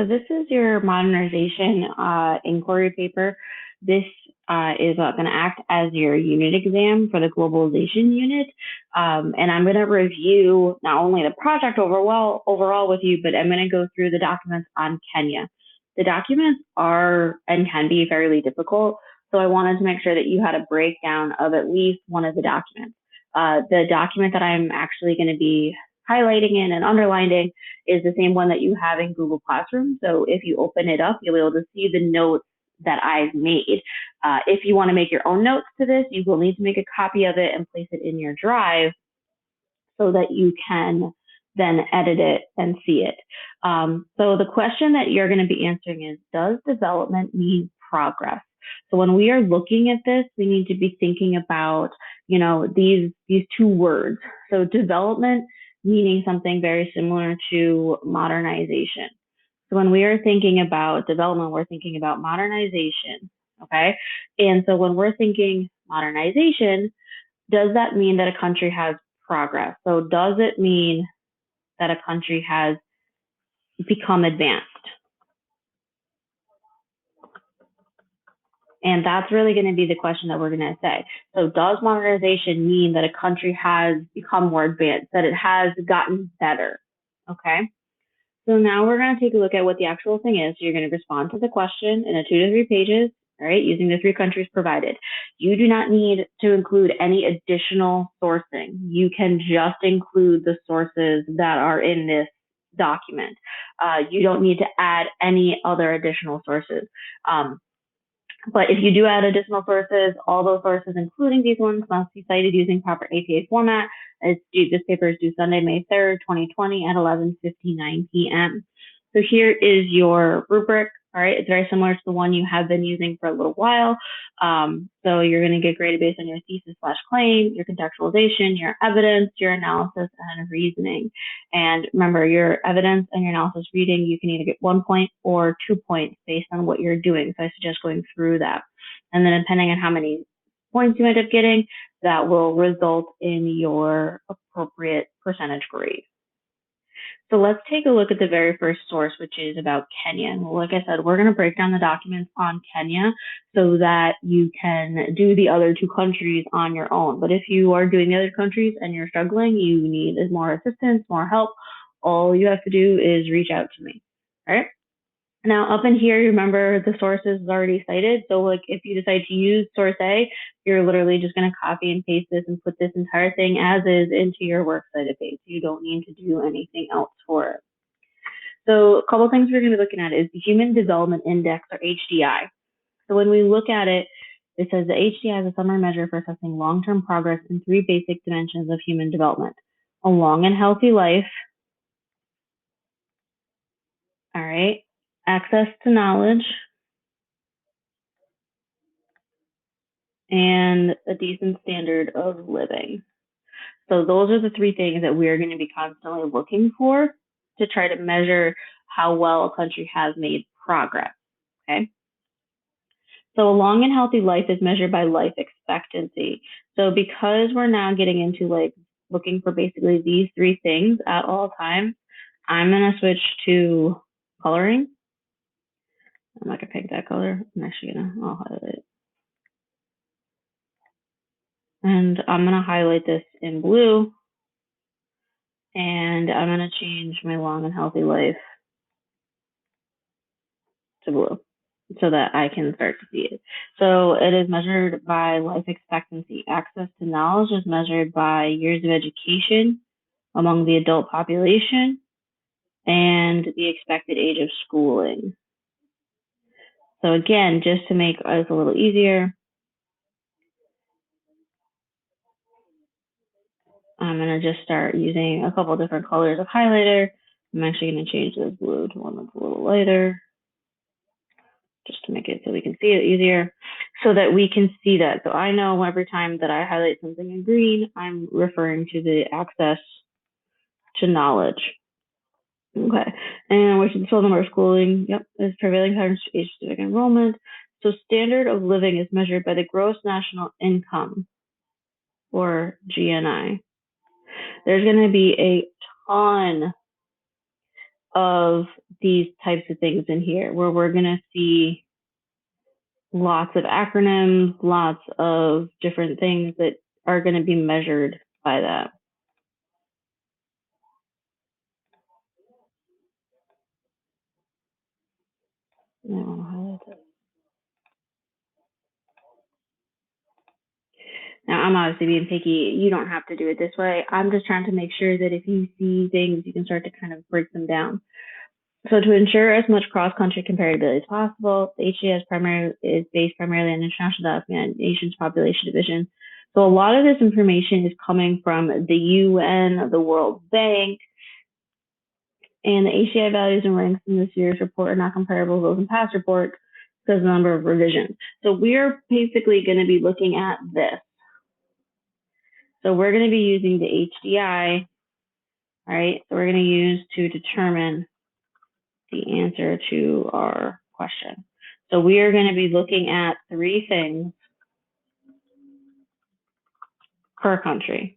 So this is your modernization inquiry paper. This is going to act as your unit exam for the globalization unit. And I'm going to review not only the project overall with you, but I'm going to go through the documents on Kenya. The documents are and can be fairly difficult. So I wanted to make sure that you had a breakdown of at least one of the documents. The document that I'm actually going to be highlighting in and underlining is the same one that you have in Google Classroom. So if you open it up, you'll be able to see the notes that I've made. If you want to make your own notes to this, you will need to make a copy of it and place it in your drive so that you can then edit it and see it. So the question that you're going to be answering is, does development mean progress? So when we are looking at this, we need to be thinking about, these two words. So development meaning something very similar to modernization. So when we are thinking about development, we're thinking about modernization, okay? And so when we're thinking modernization, does that mean that a country has progress? So does it mean that a country has become advanced? And that's really going to be the question that we're going to say. So does modernization mean that a country has become more advanced, that it has gotten better? Okay. So now we're going to take a look at what the actual thing is. So you're going to respond to the question in 2 to 3 pages, all right, using the 3 countries provided. You do not need to include any additional sourcing. You can just include the sources that are in this document. You don't need to add any other additional sources. But if you do add additional sources, all those sources, including these ones, must be cited using proper APA format. This paper is due Sunday, May 3rd, 2020 at 11:59 p.m. So here is your rubric. All right, it's very similar to the one you have been using for a little while. So you're going to get graded based on your thesis/claim, your contextualization, your evidence, your analysis, and reasoning. And remember, your evidence and your analysis reading, you can either get 1 point or 2 points based on what you're doing. So I suggest going through that. And then depending on how many points you end up getting, that will result in your appropriate percentage grade. So let's take a look at the very first source, which is about Kenya. And like I said, we're going to break down the documents on Kenya so that you can do the other 2 countries on your own. But if you are doing the other countries and you're struggling, you need more assistance, more help, all you have to do is reach out to me. All right. Now up in here, remember the sources is already cited. So like if you decide to use source A, you're literally just going to copy and paste this and put this entire thing as is into your works cited page. You don't need to do anything else for it. So a couple of things we're going to be looking at is the Human Development Index, or HDI. So when we look at it, it says the HDI is a summary measure for assessing long-term progress in 3 basic dimensions of human development: a long and healthy life, all right, access to knowledge, and a decent standard of living. So those are the 3 things that we're going to be constantly looking for to try to measure how well a country has made progress, okay? So a long and healthy life is measured by life expectancy. So because we're now getting into like looking for basically these 3 things at all times, I'm going to switch to coloring. I'm not going to pick that color. I'm actually going to, I'll highlight it. And I'm going to highlight this in blue. And I'm going to change my long and healthy life to blue so that I can start to see it. So it is measured by life expectancy. Access to knowledge is measured by years of education among the adult population and the expected age of schooling. So again, just to make us a little easier, I'm going to just start using a couple different colors of highlighter. I'm actually going to change this blue to one that's a little lighter, just to make it so we can see it easier, so that we can see that. So I know every time that I highlight something in green, I'm referring to the access to knowledge. Okay, and which is the total number of schooling, yep, is prevailing patterns to age-specific enrollment. So standard of living is measured by the gross national income, or GNI. There's going to be a ton of these types of things in here where we're going to see lots of acronyms, lots of different things that are going to be measured by that. Now, I'm obviously being picky. You don't have to do it this way. I'm just trying to make sure that if you see things, you can start to kind of break them down. So to ensure as much cross-country comparability as possible, the HGS is based primarily on international document nations population division. So a lot of this information is coming from the UN, the World Bank, and the HDI values and ranks in this year's report are not comparable to those in past reports because of the number of revisions. So we're basically going to be looking at this. So we're going to be using the HDI, all right? So we're going to use to determine the answer to our question. So we are going to be looking at 3 things per country.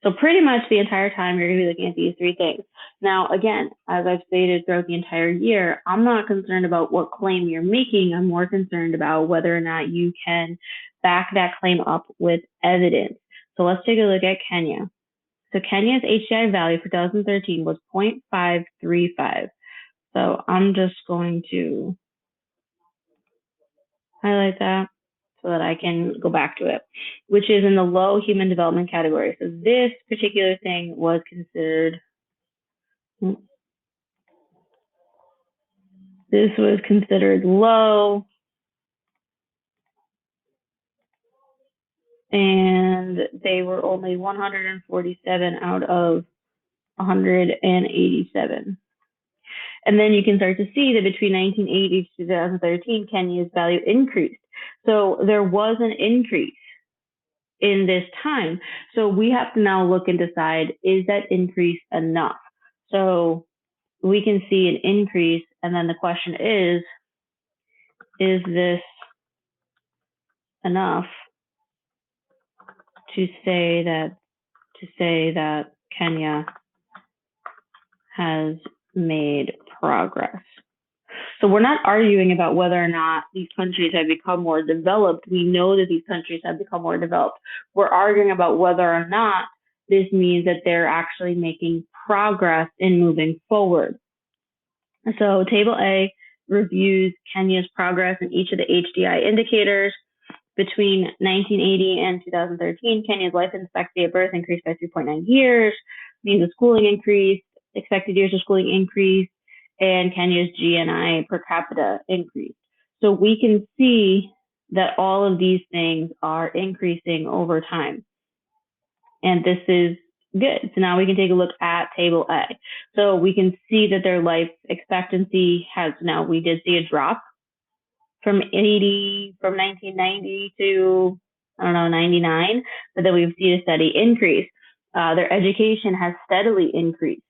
So pretty much the entire time you're going to be looking at these 3 things. Now, again, as I've stated throughout the entire year, I'm not concerned about what claim you're making. I'm more concerned about whether or not you can back that claim up with evidence. So let's take a look at Kenya. So Kenya's HDI value for 2013 was 0.535. So I'm just going to highlight that so that I can go back to it, which is in the low human development category. So this particular thing was considered, low, and they were only 147 out of 187. And then you can start to see that between 1980 to 2013, Kenya's value increased. So there was an increase in this time. So we have to now look and decide, is that increase enough? So we can see an increase, and then the question is this enough to say that Kenya has made progress? So we're not arguing about whether or not these countries have become more developed. We know that these countries have become more developed. We're arguing about whether or not this means that they're actually making progress in moving forward. So Table A reviews Kenya's progress in each of the HDI indicators. Between 1980 and 2013, Kenya's life expectancy at birth increased by 3.9 years, means of schooling increased, expected years of schooling increased, and Kenya's GNI per capita increased. So we can see that all of these things are increasing over time. And this is good. So now we can take a look at Table A. So we can see that their life expectancy has, now we did see a drop from 1990 to, 99, but then we've seen a steady increase. Their education has steadily increased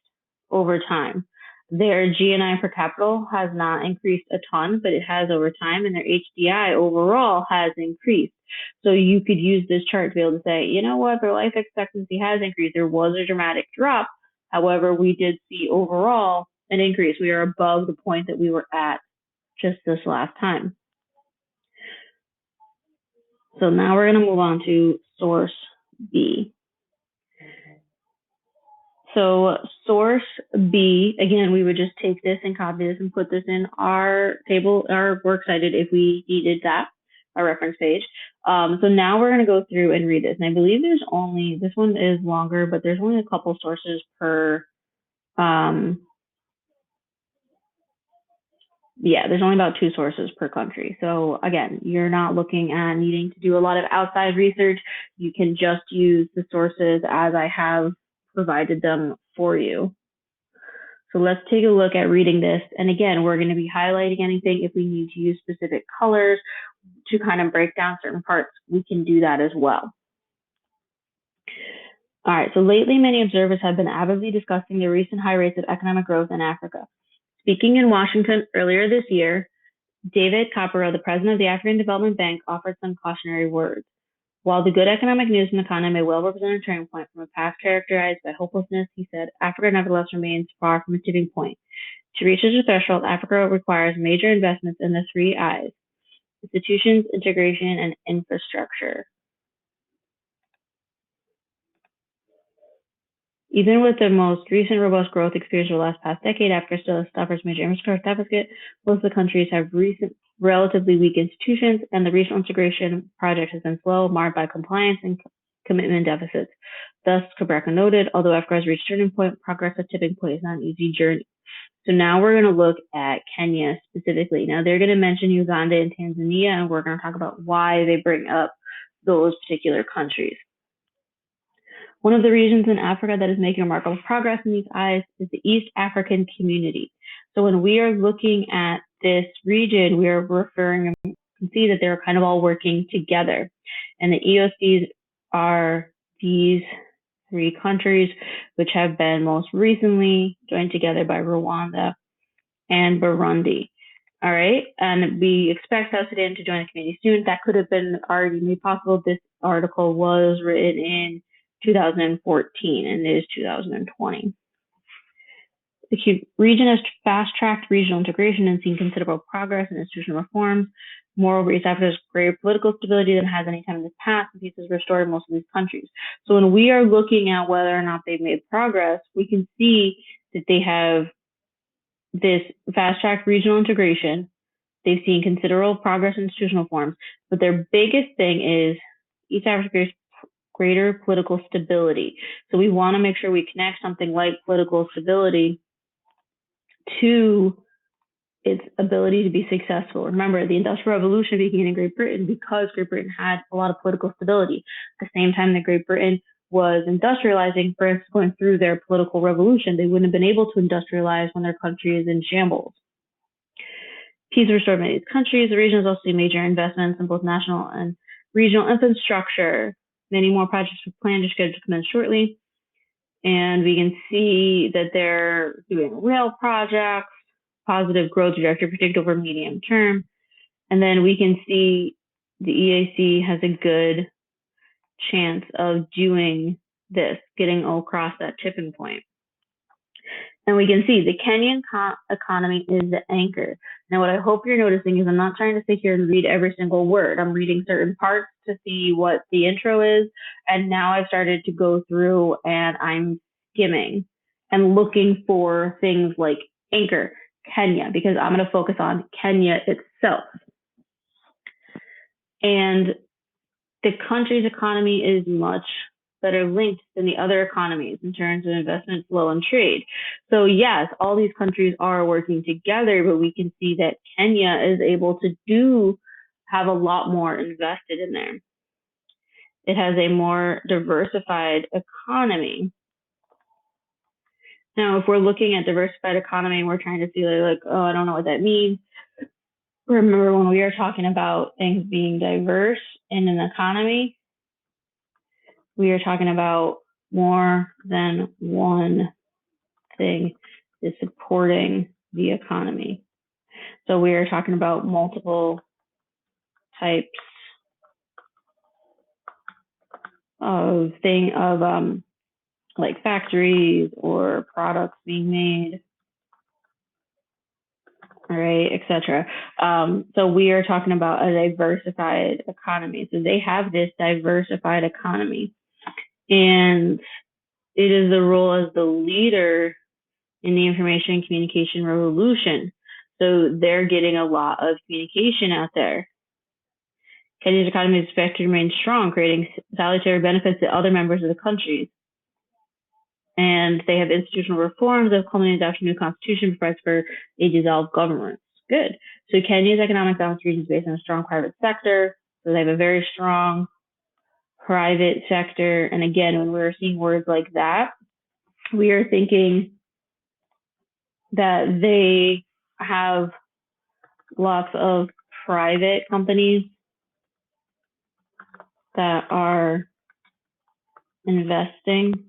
over time. Their GNI per capita has not increased a ton, but it has over time, and their HDI overall has increased. So you could use this chart to be able to say, you know what, their life expectancy has increased. There was a dramatic drop. However, we did see overall an increase. We are above the point that we were at just this last time. So now we're going to move on to source B. So source B, again, we would just take this and copy this and put this in our table, our works cited if we needed that, our reference page. So now we're going to go through and read this. And I believe there's only, this one is longer, but there's only a couple sources per, there's only about 2 sources per country. So again, you're not looking at needing to do a lot of outside research. You can just use the sources as I have provided them for you. So let's take a look at reading this. And again, we're going to be highlighting anything. If we need to use specific colors to kind of break down certain parts, we can do that as well. All right, so lately many observers have been avidly discussing the recent high rates of economic growth in Africa. Speaking in Washington earlier this year, David Copperrow, the president of the African Development Bank, offered some cautionary words. While the good economic news in the continent may well represent a turning point from a past characterized by hopelessness, he said, Africa nevertheless remains far from a tipping point. To reach such a threshold, Africa requires major investments in the three I's: institutions, integration, and infrastructure. Even with the most recent robust growth experienced over the past decade, Africa still suffers major infrastructure deficit. Most of the countries have relatively weak institutions, and the regional integration project has been slow, marred by compliance and commitment deficits. Thus, Cabraca noted, although Africa has reached a turning point, progress at tipping point is not an easy journey. So now we're going to look at Kenya specifically. Now they're going to mention Uganda and Tanzania, and we're going to talk about why they bring up those particular countries. One of the regions in Africa that is making remarkable progress in these eyes is the East African Community. So when we are looking at this region, we are referring, you can see that they're kind of all working together. And the EOCs are these three countries, which have been most recently joined together by Rwanda and Burundi. All right, and we expect South Sudan to join the community soon. That could have been already made possible. This article was written in 2014, and it is 2020. The region has fast-tracked regional integration and seen considerable progress in institutional reforms. Moreover, East Africa has greater political stability than has any time in the past, and peace is restored in most of these countries. So when we are looking at whether or not they've made progress, we can see that they have this fast-tracked regional integration. They've seen considerable progress in institutional reforms, but their biggest thing is East Africa's greater political stability. So we want to make sure we connect something like political stability to its ability to be successful. Remember, the Industrial Revolution began in Great Britain because Great Britain had a lot of political stability. At the same time that Great Britain was industrializing, France going through their political revolution, they wouldn't have been able to industrialize when their country is in shambles. Peace restored many of these countries. The region has also seen major investments in both national and regional infrastructure. Many more projects are planned or scheduled to commence shortly. And we can see that they're doing rail projects, positive growth trajectory predicted over medium term. And then we can see the EAC has a good chance of doing this, getting across that tipping point. And we can see the Kenyan economy is the anchor. Now, what I hope you're noticing is I'm not trying to sit here and read every single word. I'm reading certain parts to see what the intro is. And now I've started to go through and I'm skimming and looking for things like anchor, Kenya, because I'm going to focus on Kenya itself. And the country's economy is much better linked than the other economies in terms of investment flow and trade. So yes, all these countries are working together, but we can see that Kenya is able to have a lot more invested in there. It has a more diversified economy. Now, if we're looking at diversified economy, we're trying to see like, oh, I don't know what that means. Remember when we are talking about things being diverse in an economy, we are talking about more than one thing is supporting the economy. So we are talking about multiple types of like factories or products being made, all right, etc. So we are talking about a diversified economy. So they have this diversified economy, and it is the role as the leader in the information and communication revolution. So they're getting a lot of communication out there. Kenya's economy is expected to remain strong, creating salutary benefits to other members of the country. And they have institutional reforms that have culminated after new constitution provides for a dissolved government. Good. So Kenya's economic balance region is based on a strong private sector. So they have a very strong private sector. And again, when we're seeing words like that, we are thinking that they have lots of private companies that are investing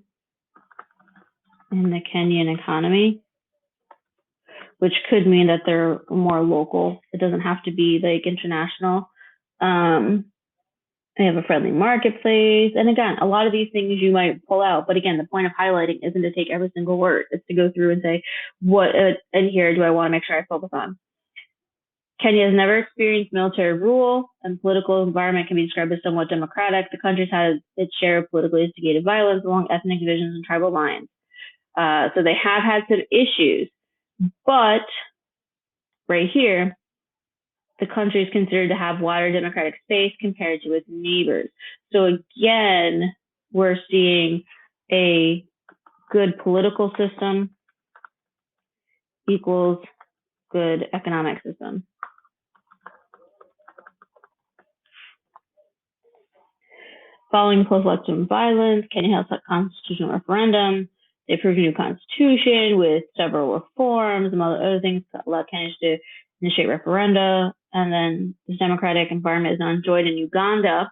in the Kenyan economy, which could mean that they're more local. It doesn't have to be like international. And They have a friendly marketplace. And again, a lot of these things you might pull out. But again, the point of highlighting isn't to take every single word. It's to go through and say, what in here do I want to make sure I focus on? Kenya has never experienced military rule, and political environment can be described as somewhat democratic. The country's had its share of politically instigated violence along ethnic divisions and tribal lines. So they have had some issues. But right here, the country is considered to have wider democratic space compared to its neighbors. So again, we're seeing a good political system equals good economic system. Following post-election violence, Kenya held a constitutional referendum. They approved a new constitution with several reforms, among other things, allowed Kenyans to initiate referenda. And then this democratic environment is now enjoyed in Uganda.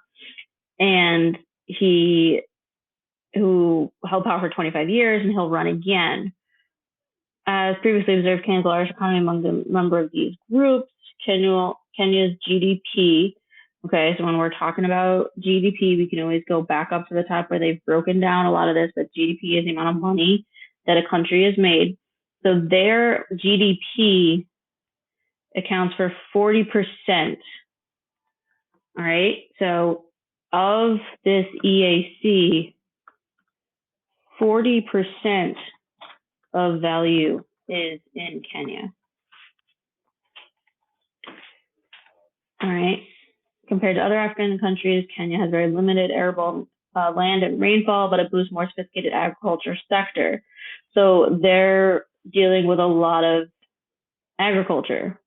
And who held power for 25 years, and he'll run again. As previously observed, Kenya's largest economy among the member of these groups, Kenya's GDP. Okay, so when we're talking about GDP, we can always go back up to the top where they've broken down a lot of this, but GDP is the amount of money that a country has made. So their GDP accounts for 40%. All right, so of this EAC, 40% of value is in Kenya. All right. Compared to other African countries, Kenya has very limited arable land and rainfall, but it boosts more sophisticated agriculture sector. So they're dealing with a lot of agriculture,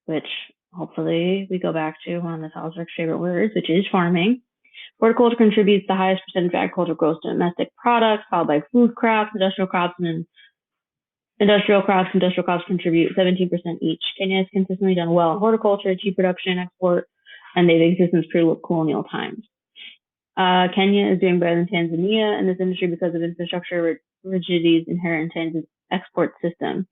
which hopefully we go back to one of Ms. Halsrick's favorite words, which is farming. Horticulture contributes the highest percentage of agricultural gross domestic products, followed by food crops, industrial crops contribute 17% each. Kenya has consistently done well in horticulture, tea production, and export, and they've existed since pre-colonial times. Kenya is doing better than Tanzania in this industry because of infrastructure rigidities inherent in Tanzania's export system.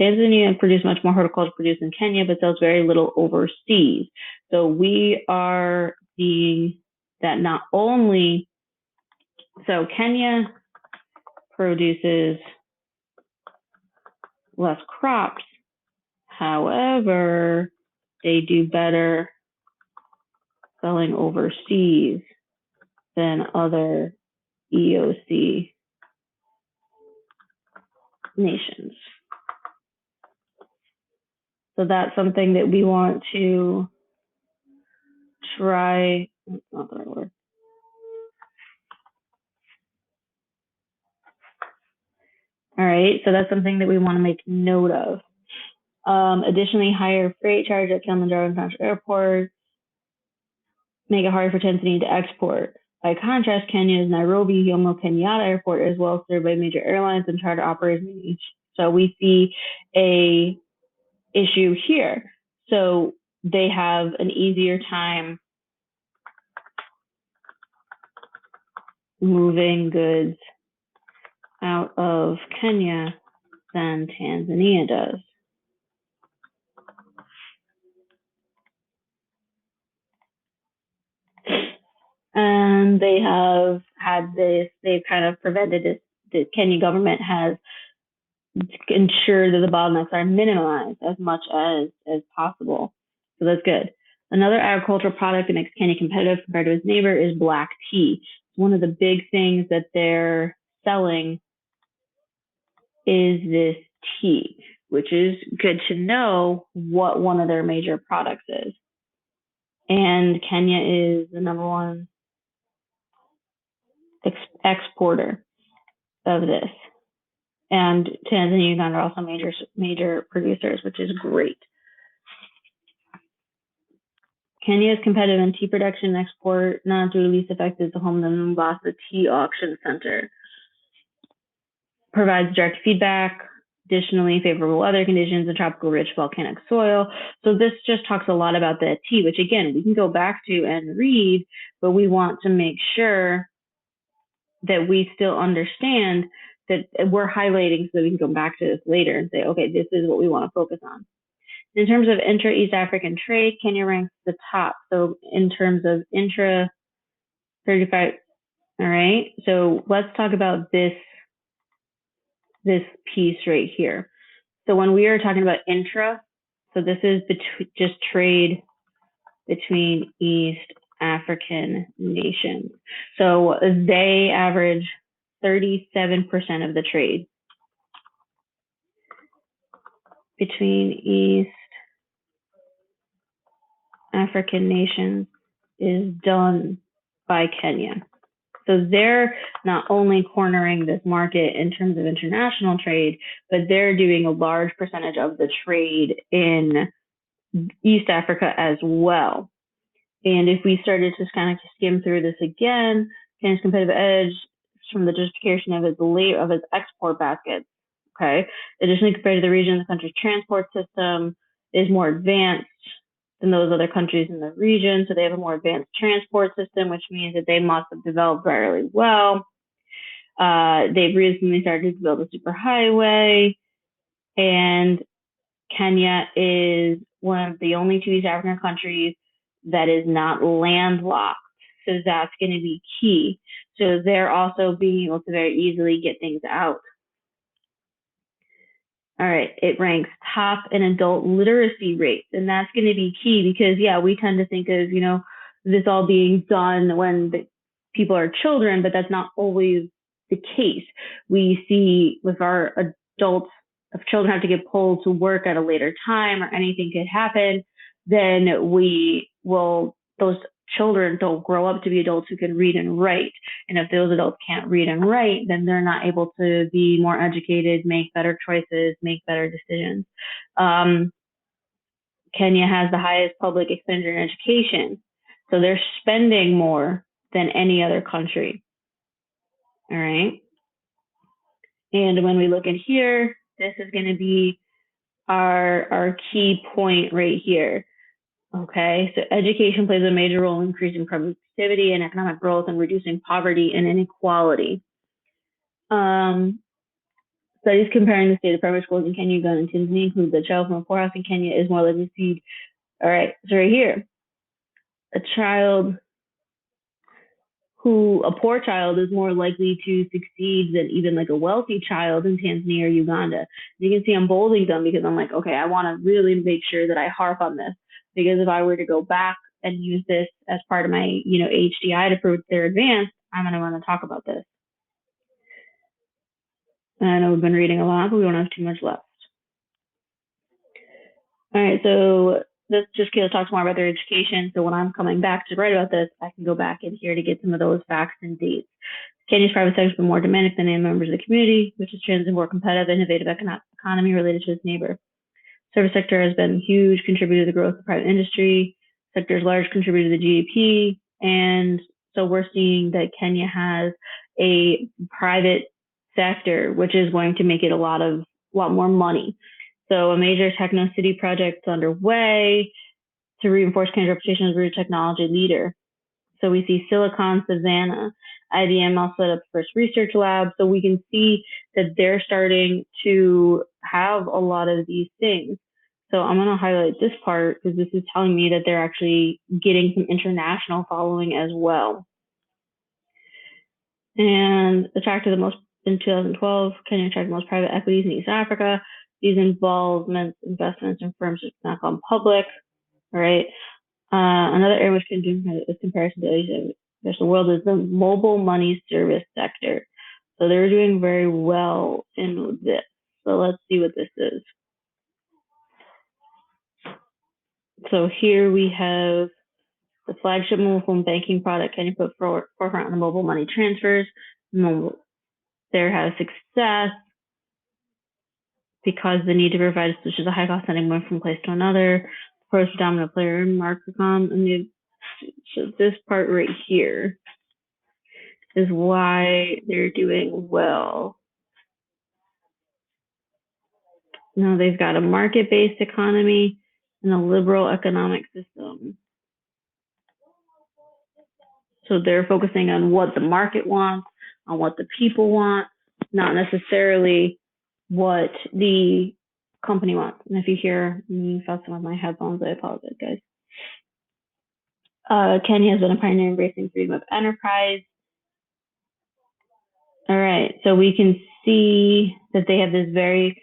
Tanzania produces much more horticulture produce than Kenya, but sells very little overseas. So we are seeing that not only, so Kenya produces less crops, however, they do better selling overseas than other EOC nations. So that's something that we want to try. That's not the right word. All right, so that's something that we want to make note of. Additionally, higher freight charge at Kilimanjaro International Airport make it hard for Tanzania to export. By contrast, Kenya's Nairobi Jomo Kenyatta Airport is well served by major airlines and charter operators. So we see a issue here. So they have an easier time moving goods out of Kenya than Tanzania does. And they have had this, they've kind of prevented this, the Kenyan government has ensured that the bottlenecks are minimized as much as possible. So that's good. Another agricultural product that makes Kenya competitive compared to its neighbor is black tea. One of the big things that they're selling is this tea, which is good to know what one of their major products is. And Kenya is the number one exporter of this. And Tanzania and Uganda are also major producers, which is great. Kenya is competitive in tea production and export, not due to least affected the home of the Mombasa Tea Auction Center. Provides direct feedback, additionally favorable weather conditions and tropical rich volcanic soil. So this just talks a lot about the tea, which again, we can go back to and read, but we want to make sure that we still understand that we're highlighting so that we can go back to this later and say, okay, this is what we want to focus on. In terms of intra-East African trade, Kenya ranks the top. So in terms of intra, 35. All right. So let's talk about this piece right here. So when we are talking about intra, so this is just trade between East African nations. So they average 37% of the trade between East African nations is done by Kenya. So they're not only cornering this market in terms of international trade, but they're doing a large percentage of the trade in East Africa as well. And if we started to kind of skim through this again, Kenya's competitive edge from the diversification of its export baskets. Okay. Additionally, compared to the region, the country's transport system is more advanced than those other countries in the region. So they have a more advanced transport system, which means that they must have developed fairly well. They've recently started to build a superhighway, and Kenya is one of the only two East African countries that is not landlocked. So that's going to be key. So they're also being able to very easily get things out. All right, it ranks top in adult literacy rates, and that's going to be key because, yeah, we tend to think of, this all being done when the people are children, but that's not always the case. We see with our adults, if children have to get pulled to work at a later time or anything could happen, then those children don't grow up to be adults who can read and write. And if those adults can't read and write, then they're not able to be more educated, make better choices, make better decisions. Kenya has the highest public expenditure in education. So they're spending more than any other country. All right. And when we look at here, this is going to be our key point right here. Okay, so education plays a major role in increasing productivity and economic growth and reducing poverty and inequality. Studies comparing the state of primary schools in Kenya, Uganda, and Tanzania include that child from a poor house in Kenya is more likely to succeed. All right, so right here, a poor child is more likely to succeed than even like a wealthy child in Tanzania or Uganda. You can see I'm bolding them because I'm like, okay, I want to really make sure that I harp on this, because if I were to go back and use this as part of my, HDI to prove they're advanced, I'm going to want to talk about this. And I know we've been reading a lot, but we don't have too much left. All right, so this just talks more about their education. So when I'm coming back to write about this, I can go back in here to get some of those facts and dates. Kenya's private sector has been more dynamic than any members of the community, which is trends in more competitive, innovative economy related to its neighbor. Service sector has been a huge contributor to the growth of private industry. Sector is large contributor to the GDP, and so we're seeing that Kenya has a private sector, which is going to make it a lot more money. So a major techno city project is underway to reinforce Kenya's reputation as a rooted technology leader. So we see Silicon Savannah. IBM also set up first research lab. So we can see that they're starting to have a lot of these things. So I'm going to highlight this part because this is telling me that they're actually getting some international following as well. And attracted the most in 2012, Kenya attracted the most private equities in East Africa. These investments in firms have not gone public. All right. Another area which can do is comparison to the world is the mobile money service sector. So they're doing very well in this. So let's see what this is. So here we have the flagship mobile phone banking product Kenya put forefront on the mobile money transfers. There has success because the need to provide such as a high cost sending money from place to another. First dominant player in Marcom, and so this part right here is why they're doing well. Now they've got a market-based economy and a liberal economic system. So they're focusing on what the market wants, on what the people want, not necessarily what the company wants. And if you hear me fussing with my headphones, I apologize, guys. Kenya has been a pioneer embracing freedom of enterprise. All right, so we can see that they have this very,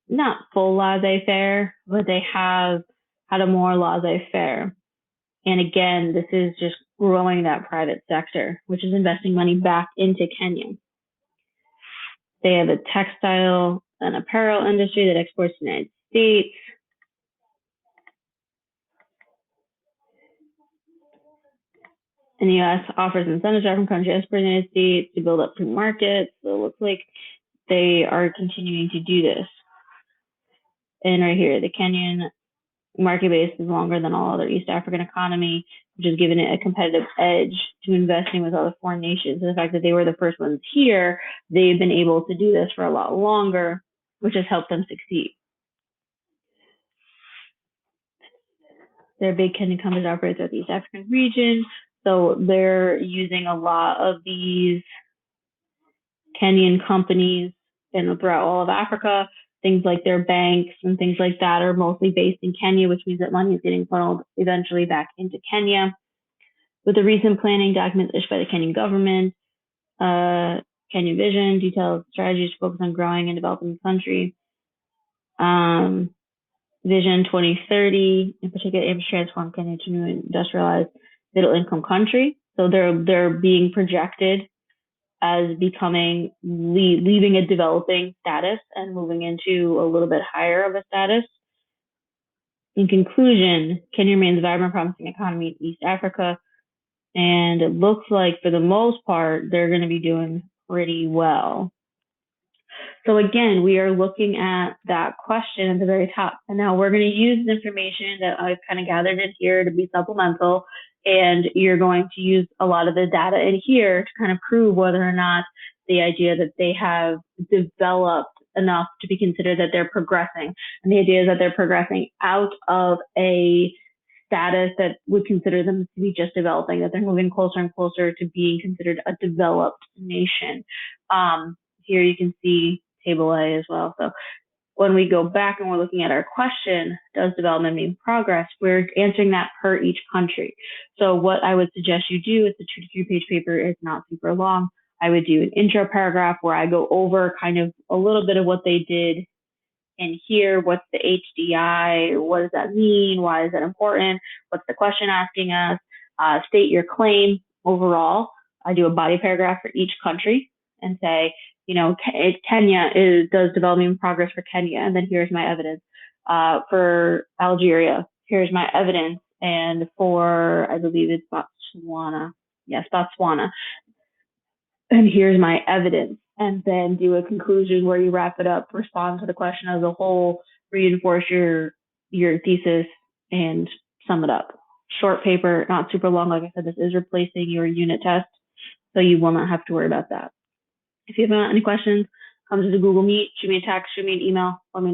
not full laissez-faire, but they have had a more laissez-faire. And again, this is just growing that private sector, which is investing money back into Kenya. They have a textile and apparel industry that exports to the United States. And the U.S. offers incentives from country exporting to the United States to build up free markets. So it looks like they are continuing to do this. And right here, the Kenyan market base is longer than all other East African economy, which has given it a competitive edge to investing with other foreign nations. And the fact that they were the first ones here, they've been able to do this for a lot longer, which has helped them succeed. They're big Kenyan companies that operate throughout the East African region. So they're using a lot of these Kenyan companies and throughout all of Africa. Things like their banks and things like that are mostly based in Kenya, which means that money is getting funneled eventually back into Kenya. With the recent planning documents issued by the Kenyan government, Kenya Vision details strategies to focus on growing and developing the country. Vision 2030, in particular, aims to transform Kenya to a new industrialized middle-income country. So they're being projected as becoming leaving a developing status and moving into a little bit higher of a status. In conclusion, Kenya remains a vibrant, promising economy in East Africa, and it looks like for the most part they're going to be doing pretty well. So again, we are looking at that question at the very top. And now we're going to use the information that I've kind of gathered in here to be supplemental. And you're going to use a lot of the data in here to kind of prove whether or not the idea that they have developed enough to be considered that they're progressing. And the idea is that they're progressing out of a status that would consider them to be just developing, that they're moving closer and closer to being considered a developed nation. Here you can see table A as well. So when we go back and we're looking at our question, does development mean progress? We're answering that per each country. So what I would suggest you do is the 2 to 3 page paper is not super long. I would do an intro paragraph where I go over kind of a little bit of what they did in here. What's the HDI? What does that mean? Why is that important? What's the question asking us? State your claim overall. I do a body paragraph for each country and say, you know, Kenya does development progress for Kenya, and then here's my evidence. For Algeria, here's my evidence, and for, I believe it's Botswana, yes, Botswana, and here's my evidence. And then do a conclusion where you wrap it up, respond to the question as a whole, reinforce your thesis, and sum it up. Short paper, not super long. Like I said, this is replacing your unit test, so you will not have to worry about that. If you have any questions, come to the Google Meet, shoot me a text, shoot me an email, let me know.